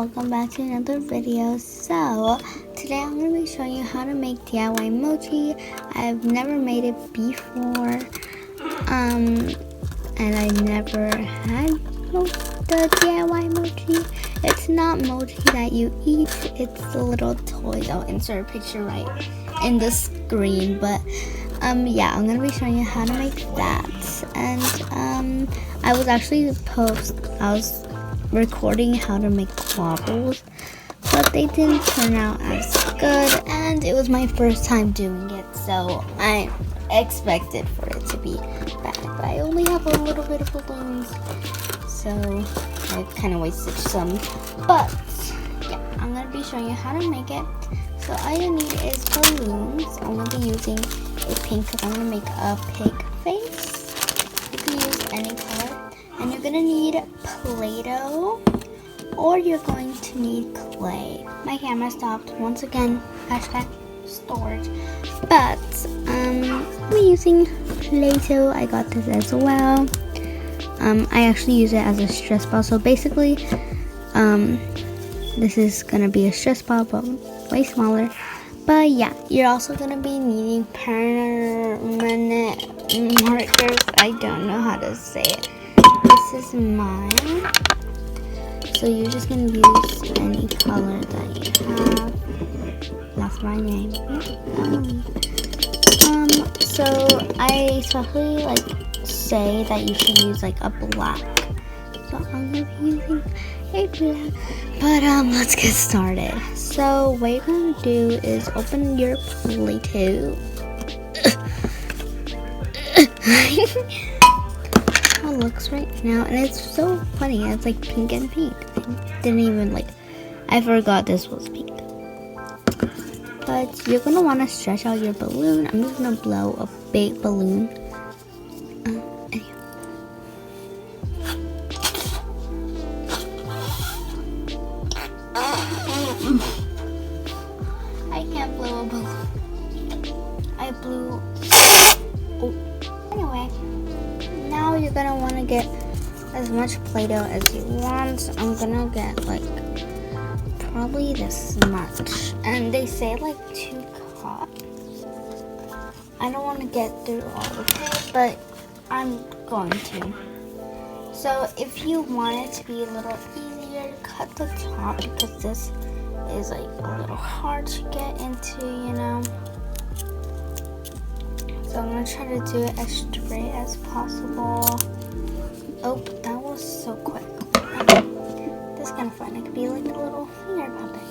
welcome back to another video. So today I'm going to be showing you how to make DIY mochi. I've never made it before, and I never had the DIY mochi. It's not mochi that you eat, it's the little toys. I'll insert a picture right in the screen, but yeah, I'm going to be showing you how to make that. And I was recording how to make quabbles, but they didn't turn out as good, and it was my first time doing it, so I expected for it to be bad. But I only have a little bit of balloons, so I kind of wasted some. But yeah, I'm gonna be showing you how to make it. So all you need is balloons. I'm gonna be using a pink because I'm gonna make a pig face. You can use any color. And you're gonna need Play-Doh, or you're going to need clay. My camera stopped once again, hashtag storage. But I'm using Play-Doh. I got this as well. I actually use it as a stress ball. So basically, this is gonna be a stress ball, but way smaller. But yeah, you're also gonna be needing permanent markers. I don't know how to say it. This is mine. So you're just gonna use any color that you have. That's my name. So I especially say that you should use a black. So I'm gonna be using a black. But let's get started. So what you're gonna do is open your Play-Doh. How it looks right now, and it's so funny. It's like pink and pink. I didn't even I forgot this was pink. But you're gonna want to stretch out your balloon. I'm just gonna blow a big balloon. Anyway. I can't blow a balloon. I blew. Oh. Anyway. Now you're gonna want to get as much Play-Doh as you want. I'm gonna get probably this much, and they say 2 cups. I don't want to get through all of it, but I'm going to. So if you want it to be a little easier, cut the top, because this is a little hard to get into, you know. So I'm going to try to do it as straight as possible. Oh, that was so quick. This is kind of fun. It could be like a little finger puppet.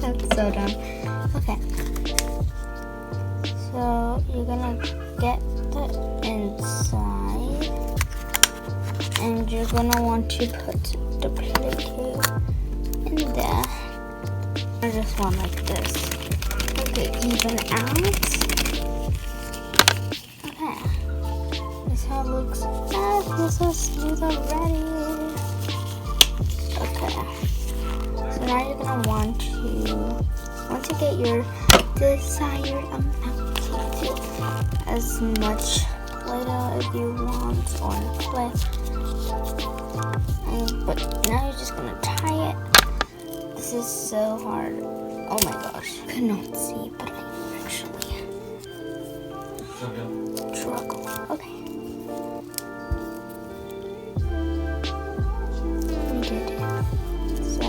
That's so dumb. Okay. So you're going to get the inside. And you're going to want to put the Play-Doh in there. I just want this. Okay, even out. Okay, this how it looks. That feels so smooth already. Okay, so now you're gonna want to get your desired amount of as much Play-Doh as you want on clay. But now you're just gonna tie it. This is so hard. Oh my gosh, I cannot see, but I actually struggle. Okay. We did it. So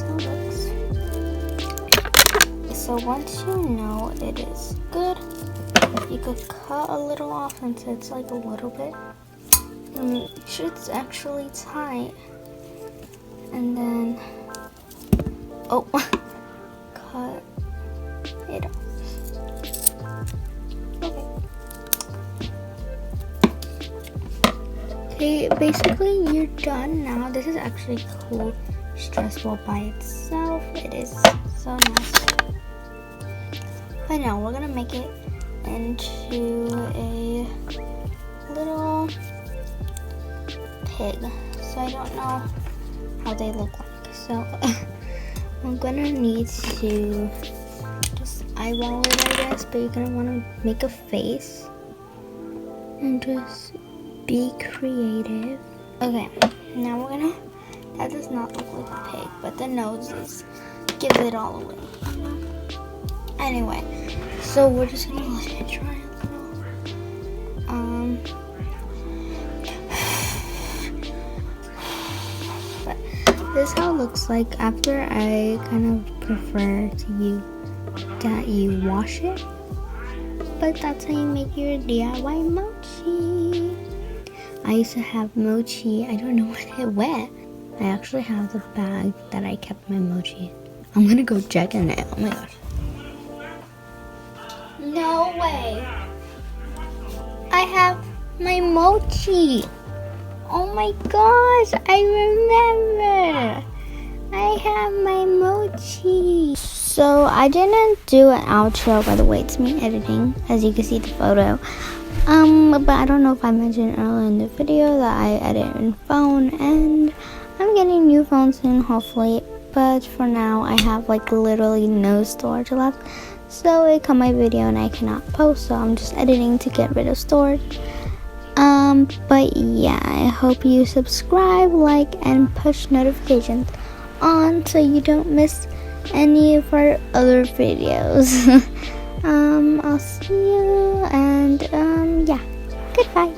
it looks. So once you know it is good, you could cut a little off since it's a little bit. And make sure it's actually tight. And then, oh. Cut it off. Okay, basically you're done now. This is actually cool stress ball by itself. It is so nice. But now we're gonna make it into a little pig. So I don't know how they look like. So I'm gonna need to just eyeball it, I guess, but you're gonna want to make a face and just be creative. Okay, now we're gonna That does not look like a pig, but the nose gives it all away. Anyway, so we're just gonna let it dry a little. But this is how it looks like after. I kind of prefer that you wash it. But that's how you make your DIY mochi. I used to have mochi. I don't know what it went. I actually have the bag that I kept my mochi. I'm gonna go check in it. Oh my gosh. No way. I have my mochi. Oh my gosh, I remember. I have my mochi. So I didn't do an outro, by the way. It's me editing, as you can see the photo. But I don't know if I mentioned earlier in the video that I edit in phone, and I'm getting a new phone soon, hopefully. But for now, I have like literally no storage left. So it cut my video and I cannot post, so I'm just editing to get rid of storage. But yeah, I hope you subscribe, like, and push notifications on so you don't miss any of our other videos. I'll see you, and yeah, goodbye.